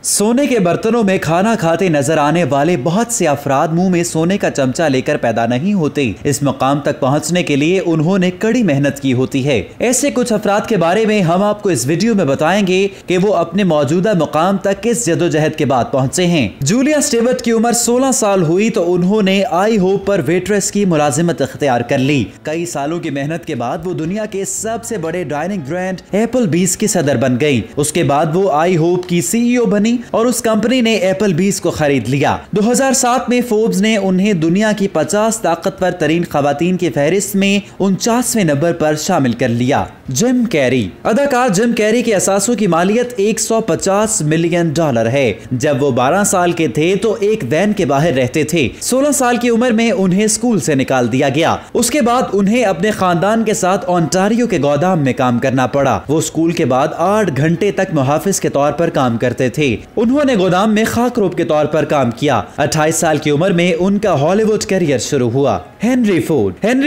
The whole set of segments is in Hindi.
सोने के बर्तनों में खाना खाते नजर आने वाले बहुत से अफराद मुंह में सोने का चमचा लेकर पैदा नहीं होते। इस मुकाम तक पहुंचने के लिए उन्होंने कड़ी मेहनत की होती है। ऐसे कुछ अफराद के बारे में हम आपको इस वीडियो में बताएंगे कि वो अपने मौजूदा मुकाम तक किस जदोजहद के बाद पहुंचे हैं। जूलिया स्टीवर्ट की उम्र 16 साल हुई तो उन्होंने आई होप पर वेट्रेस की मुलाजिमत इख्तियार कर ली। कई सालों की मेहनत के बाद वो दुनिया के सबसे बड़े डाइनिंग ब्रांड एप्पलबीज की सदर बन गई। उसके बाद वो आई होप की CEO बनी और उस कंपनी ने एप्पलबीज को खरीद लिया। 2007 में फोर्ब्स ने उन्हें दुनिया की 50 ताकतवर तरीन खवातीन की फहरिस्त में 49वें नंबर पर शामिल कर लिया। Jim Carrey. अदाकार जिम कैरी के असासों की मालियत $150 मिलियन है। जब वो 12 साल के थे तो एक वैन के बाहर रहते थे। 16 साल की उम्र में उन्हें स्कूल से निकाल दिया गया। उसके बाद उन्हें अपने खानदान के साथ ओंटारियो के गोदाम में काम करना पड़ा। वो स्कूल के बाद 8 घंटे तक मुहाफिज के तौर पर काम करते थे। उन्होंने गोदाम में खाकरोब के तौर पर काम किया। 28 साल की उम्र में उनका हॉलीवुड करियर शुरू हुआ। हेनरी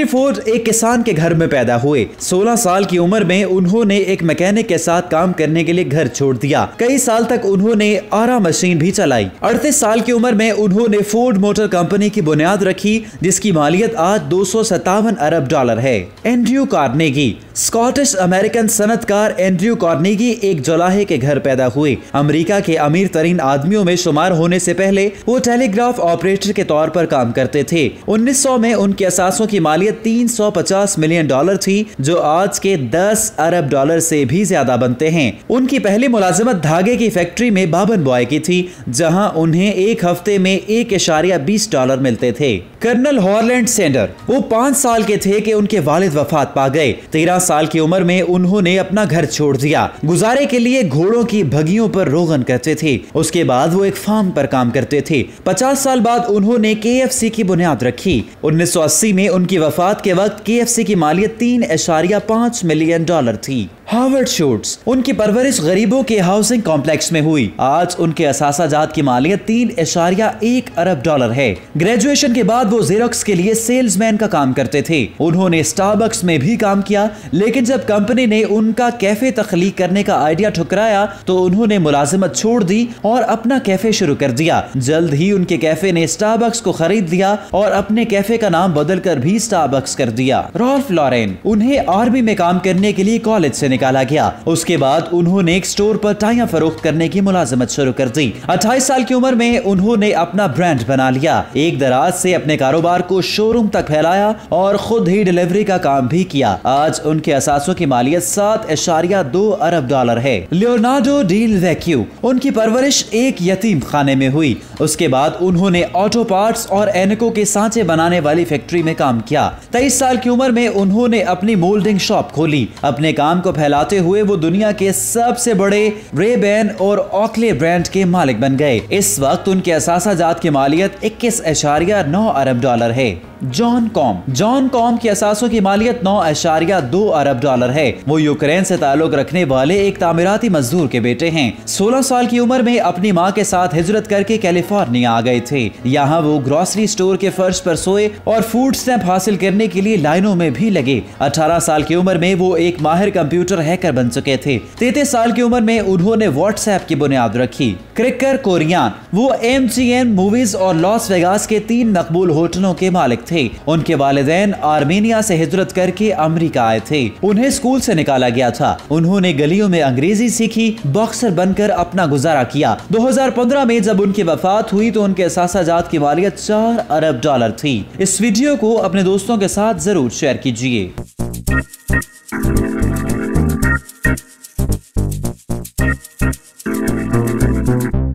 फोर्ड एक किसान के घर में पैदा हुए। 16 साल की उम्र में उन्होंने एक मैकेनिक के साथ काम करने के लिए घर छोड़ दिया। कई साल तक उन्होंने आरा मशीन भी चलाई। 38 साल की उम्र में उन्होंने फोर्ड मोटर कंपनी की बुनियाद रखी, जिसकी मालियत आज $257 अरब है। Andrew Carnegie. स्कॉटिश अमेरिकन सनतकार एंड्रयू कार्नेगी एक जुलाहे के घर पैदा हुए। अमेरिका के अमीर तरीन आदमियों में शुमार होने से पहले वो टेलीग्राफ ऑपरेटर के तौर पर काम करते थे। 1900 में उनके असासों की मालियत $350 मिलियन थी, जो आज के $10 अरब से भी ज्यादा बनते हैं। उनकी पहली मुलाजिमत धागे की फैक्ट्री में बाबन बॉय की थी, जहां उन्हें एक हफ्ते में $1.20 मिलते थे। Colonel Holland sender. वो 5 साल के थे कि उनके वालिद वफात पा गए। 13 साल की उम्र में उन्होंने अपना घर छोड़ दिया। गुजारे के लिए घोड़ों की भगियों पर रोगन करते थे। उसके बाद वो एक फार्म पर काम करते थे। 50 साल बाद उन्होंने KFC की बुनियाद रखी। 1980 में उनकी वफात के वक्त KFC की मालियत $3.5 मिलियन थी। Harvard shorts. उनकी परवरिश गरीबों के हाउसिंग कॉम्प्लेक्स में हुई। आज उनके असासाजात की मालियत $3.1 अरब है। ग्रेजुएशन के बाद वो जेरोक्स के लिए सेल्समैन का काम करते थे। उन्होंने स्टारबक्स में भी काम किया, लेकिन जब कंपनी ने उनका कैफे तख्लीक करने का आइडिया ठुकराया तो उन्होंने मुलाजिमत छोड़ दी और अपना कैफे शुरू कर दिया। जल्द ही उनके कैफे ने स्टारबक्स को खरीद लिया और अपने कैफे का नाम बदलकर भी स्टारबक्स कर दिया। Rolf Lauren. उन्हें आर्मी में काम करने के लिए कॉलेज से निकाला गया। उसके बाद उन्होंने एक स्टोर पर टाइयां फरोख्त करने की मुलाजिमत शुरू कर दी। 28 साल की उम्र में उन्होंने अपना ब्रांड बना लिया। एक दराज से अपने कारोबार को शोरूम तक फैलाया और खुद ही डिलीवरी का काम भी किया। आज उनके असासों की मालियत $7.2 अरब है। Leonardo Del Vecchio. उनकी परवरिश एक यतीम खाने में हुई। उसके बाद उन्होंने ऑटो पार्ट्स और एनेको के सांचे बनाने वाली फैक्ट्री में काम किया। 23 साल की उम्र में उन्होंने अपनी मोल्डिंग शॉप खोली। अपने काम को फैलाते हुए वो दुनिया के सबसे बड़े रे-बैन और ऑकले ब्रांड के मालिक बन गए। इस वक्त उनके असासाजात की मालियत $21.9 अरब है। जॉन कॉम की असासों की मालियत $9.2 अरब है। वो यूक्रेन से ताल्लुक रखने वाले एक तामीराती मजदूर के बेटे हैं। 16 साल की उम्र में अपनी माँ के साथ हिजरत करके कैलिफोर्निया आ गए थे। यहाँ वो ग्रोसरी स्टोर के फर्श पर सोए और फूड स्टैम्प हासिल करने के लिए लाइनों में भी लगे। 18 साल की उम्र में वो एक माहिर कंप्यूटर हैकर बन चुके थे। 33 साल की उम्र में उन्होंने व्हाट्सएप की बुनियाद रखी। क्रिकर कोरियान। वो MGM मूवीज और लॉस वेगास के 3 मकबूल होटलों के मालिक थे। उनके वालिदैन आर्मेनिया से हिजरत करके अमेरिका आए थे। उन्हें स्कूल से निकाला गया था। उन्होंने गलियों में अंग्रेजी सीखी, बॉक्सर बनकर अपना गुजारा किया। 2015 में जब उनकी वफात हुई तो उनके असासाजात की मालियत $4 अरब थी। इस वीडियो को अपने दोस्तों के साथ जरूर शेयर कीजिए।